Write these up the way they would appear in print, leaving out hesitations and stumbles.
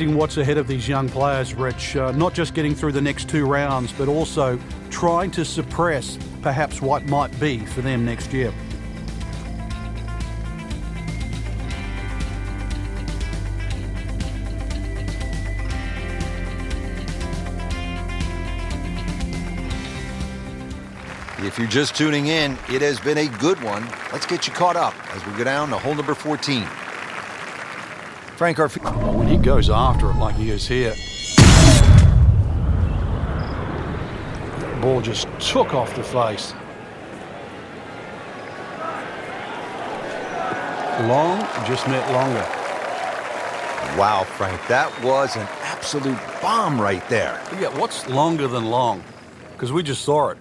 What's ahead of these young players, Rich, not just getting through the next 2 rounds, but also trying to suppress perhaps what might be for them next year. If you're just tuning in, it has been a good one. Let's get you caught up as we go down to hole number 14. Frank, well, when he goes after it like he is here, the ball just took off the face. Long just meant longer. Wow, Frank, that was an absolute bomb right there. Yeah, what's longer than long? Because we just saw it.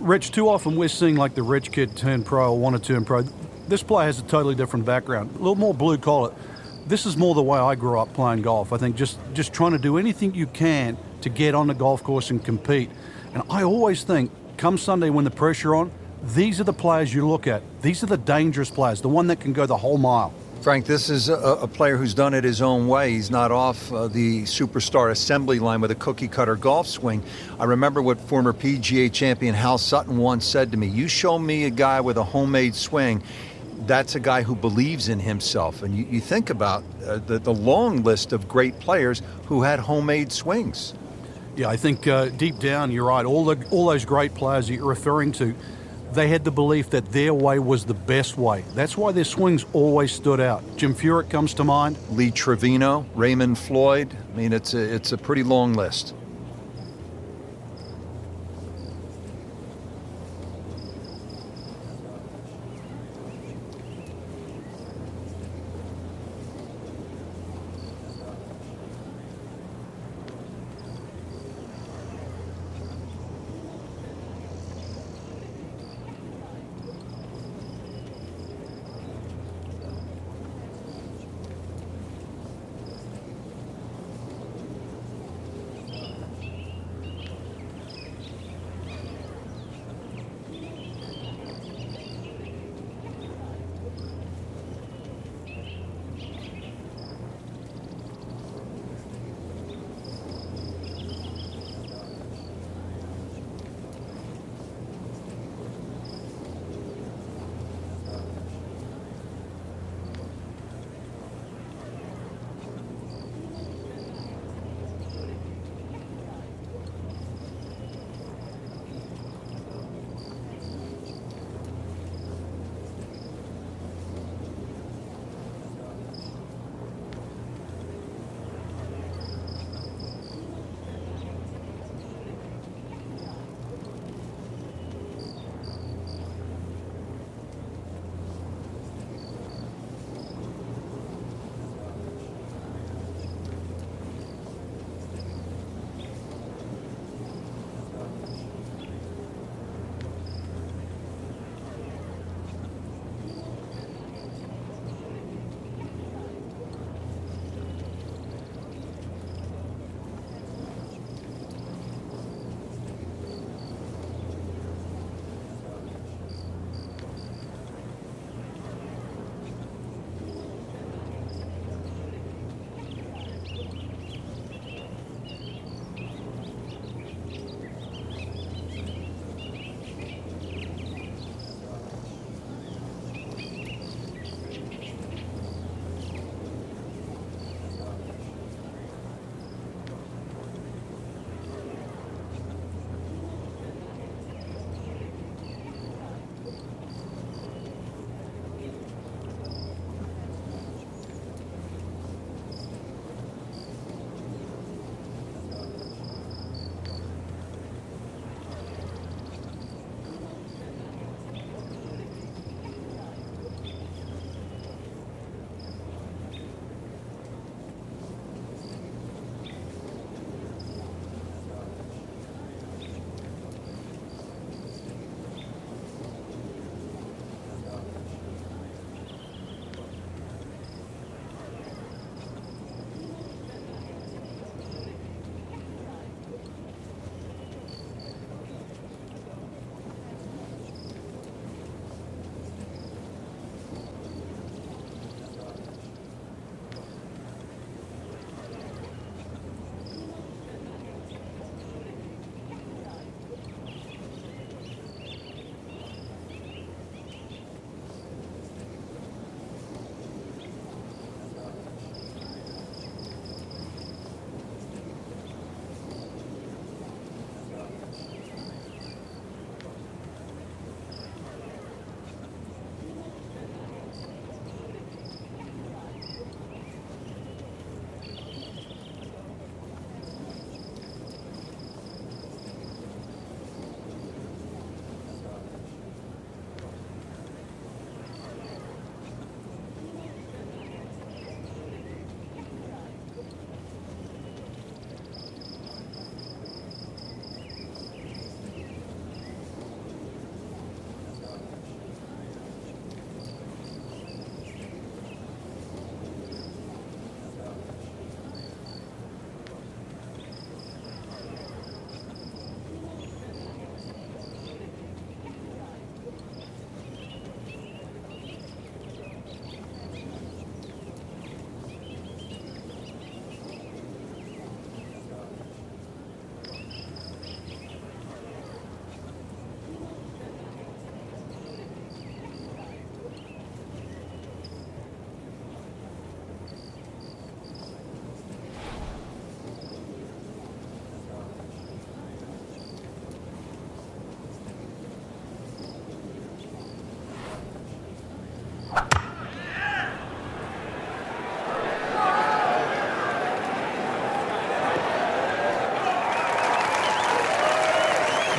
Rich, too often we're seeing like the rich kid turn pro or want to turn pro. This player has a totally different background, a little more blue collar. This is more the way I grew up playing golf. I think just trying to do anything you can to get on the golf course and compete. And I always think, come Sunday when the pressure on, these are the players you look at. These are the dangerous players, the one that can go the whole mile. Frank, this is a player who's done it his own way. He's not off the superstar assembly line with a cookie-cutter golf swing. I remember what former PGA champion Hal Sutton once said to me, you show me a guy with a homemade swing, that's a guy who believes in himself. And you think about the long list of great players who had homemade swings. Yeah, I think deep down, you're right. All those great players that you're referring to, they had the belief that their way was the best way. That's why their swings always stood out. Jim Furyk comes to mind. Lee Trevino, Raymond Floyd. I mean, it's a pretty long list.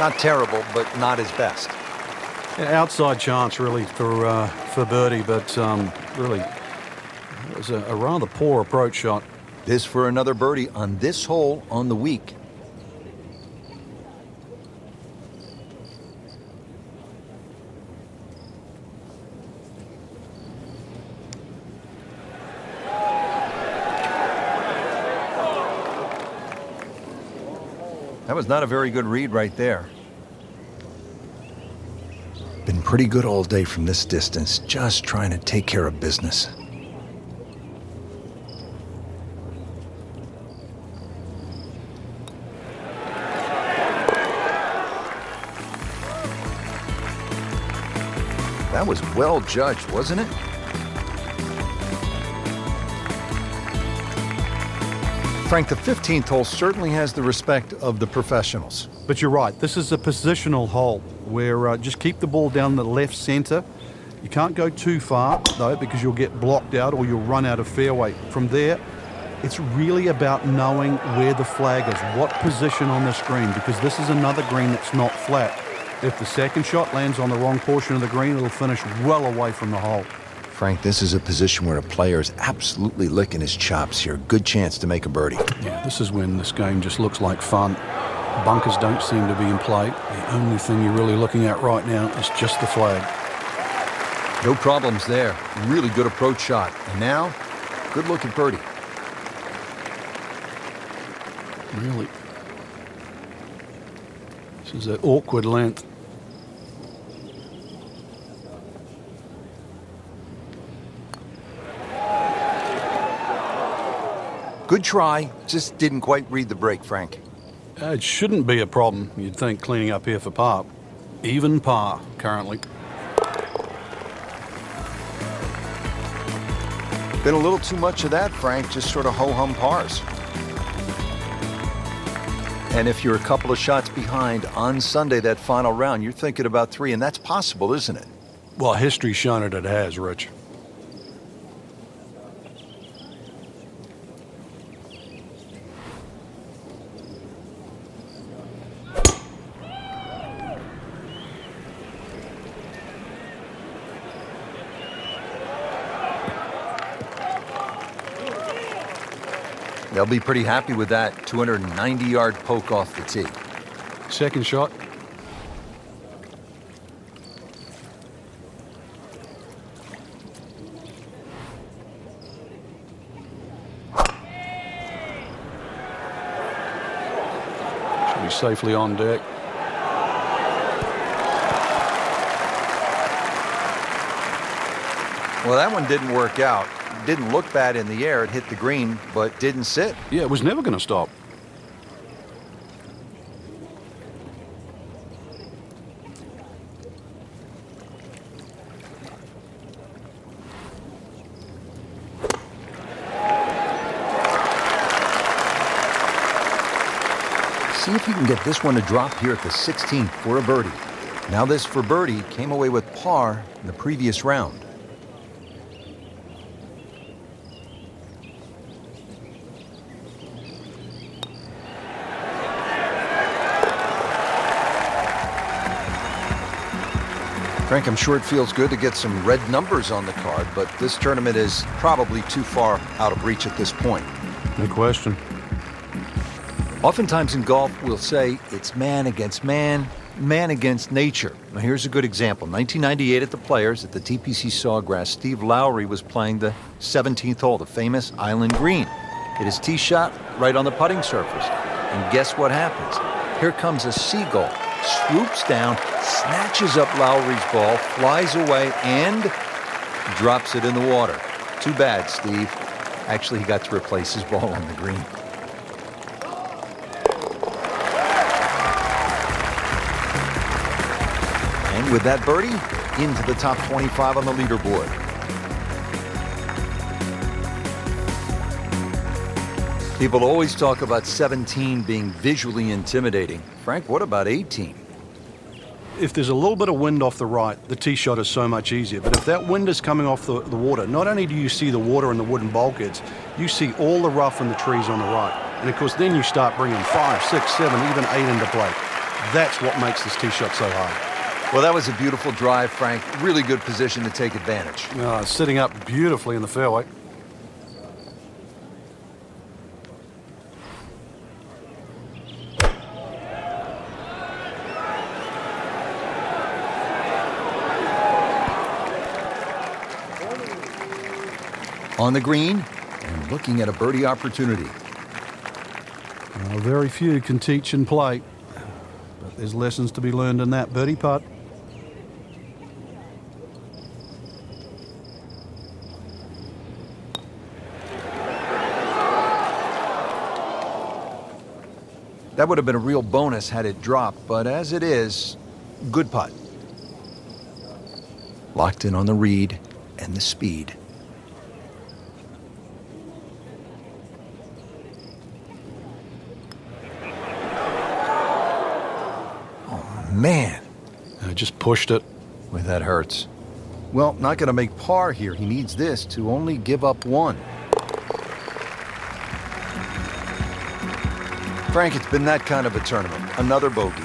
Not terrible, but not his best. Yeah, outside chance, really, for birdie, but really, it was a rather poor approach shot. This for another birdie on this hole on the week. That was not a very good read right there. Been pretty good all day from this distance, just trying to take care of business. That was well judged, wasn't it? Frank, the 15th hole certainly has the respect of the professionals. But you're right, this is a positional hole where just keep the ball down the left center. You can't go too far, though, because you'll get blocked out or you'll run out of fairway. From there, it's really about knowing where the flag is, what position on the green, because this is another green that's not flat. If the second shot lands on the wrong portion of the green, it'll finish well away from the hole. Frank, this is a position where a player is absolutely licking his chops here. Good chance to make a birdie. Yeah, this is when this game just looks like fun. Bunkers don't seem to be in play. The only thing you're really looking at right now is just the flag. No problems there. Really good approach shot. And now, good look at birdie. Really. This is an awkward length. Good try, just didn't quite read the break, Frank. It shouldn't be a problem, you'd think, cleaning up here for par. Even par, currently. Been a little too much of that, Frank, just sort of ho-hum pars. And if you're a couple of shots behind on Sunday, that final round, you're thinking about 3, and that's possible, isn't it? Well, history's shown it has, Rich. They'll be pretty happy with that 290-yard poke off the tee. Second shot. Should be safely on deck. Well, that one didn't work out. Didn't look bad in the air. It hit the green, but didn't sit. Yeah, it was never going to stop. See if you can get this one to drop here at the 16th for a birdie. Now this for birdie came away with par in the previous round. Frank, I'm sure it feels good to get some red numbers on the card, but this tournament is probably too far out of reach at this point. No question. Oftentimes in golf, we'll say it's man against man, man against nature. Now, here's a good example. 1998 at the Players at the TPC Sawgrass, Steve Lowry was playing the 17th hole, the famous Island Green. Hit his tee shot right on the putting surface. And guess what happens? Here comes a seagull, swoops down, snatches up Lowry's ball, flies away, and drops it in the water. Too bad, Steve. Actually, he got to replace his ball on the green. And with that birdie, into the top 25 on the leaderboard. People always talk about 17 being visually intimidating. Frank, what about 18? If there's a little bit of wind off the right, the tee shot is so much easier. But if that wind is coming off the water, not only do you see the water and the wooden bulkheads, you see all the rough and the trees on the right. And of course, then you start bringing 5, 6, 7, even 8 into play. That's what makes this tee shot so hard. Well, that was a beautiful drive, Frank. Really good position to take advantage. Sitting up beautifully in the fairway. On the green and looking at a birdie opportunity. Very few can teach and play, but there's lessons to be learned in that birdie putt. That would have been a real bonus had it dropped, but as it is, good putt. Locked in on the read and the speed. Man, I just pushed it. Boy, that hurts. Well, not going to make par here. He needs this to only give up one. Frank, it's been that kind of a tournament. Another bogey.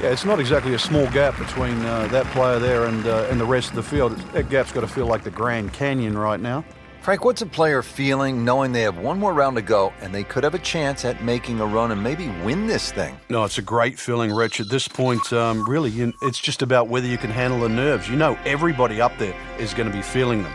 Yeah, it's not exactly a small gap between that player there and the rest of the field. That gap's got to feel like the Grand Canyon right now. Frank, what's a player feeling knowing they have one more round to go and they could have a chance at making a run and maybe win this thing? No, it's a great feeling, Rich. At this point, really, it's just about whether you can handle the nerves. You know, everybody up there is going to be feeling them.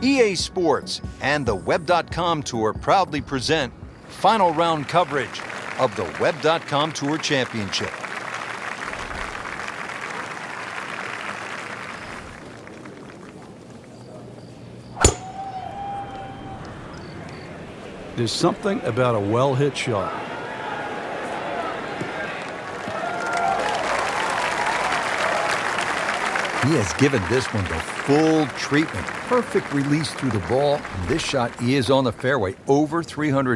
EA Sports and the Web.com Tour proudly present final round coverage of the Web.com Tour Championship. There's something about a well-hit shot. He has given this one the full treatment. Perfect release through the ball. And this shot is on the fairway over 300.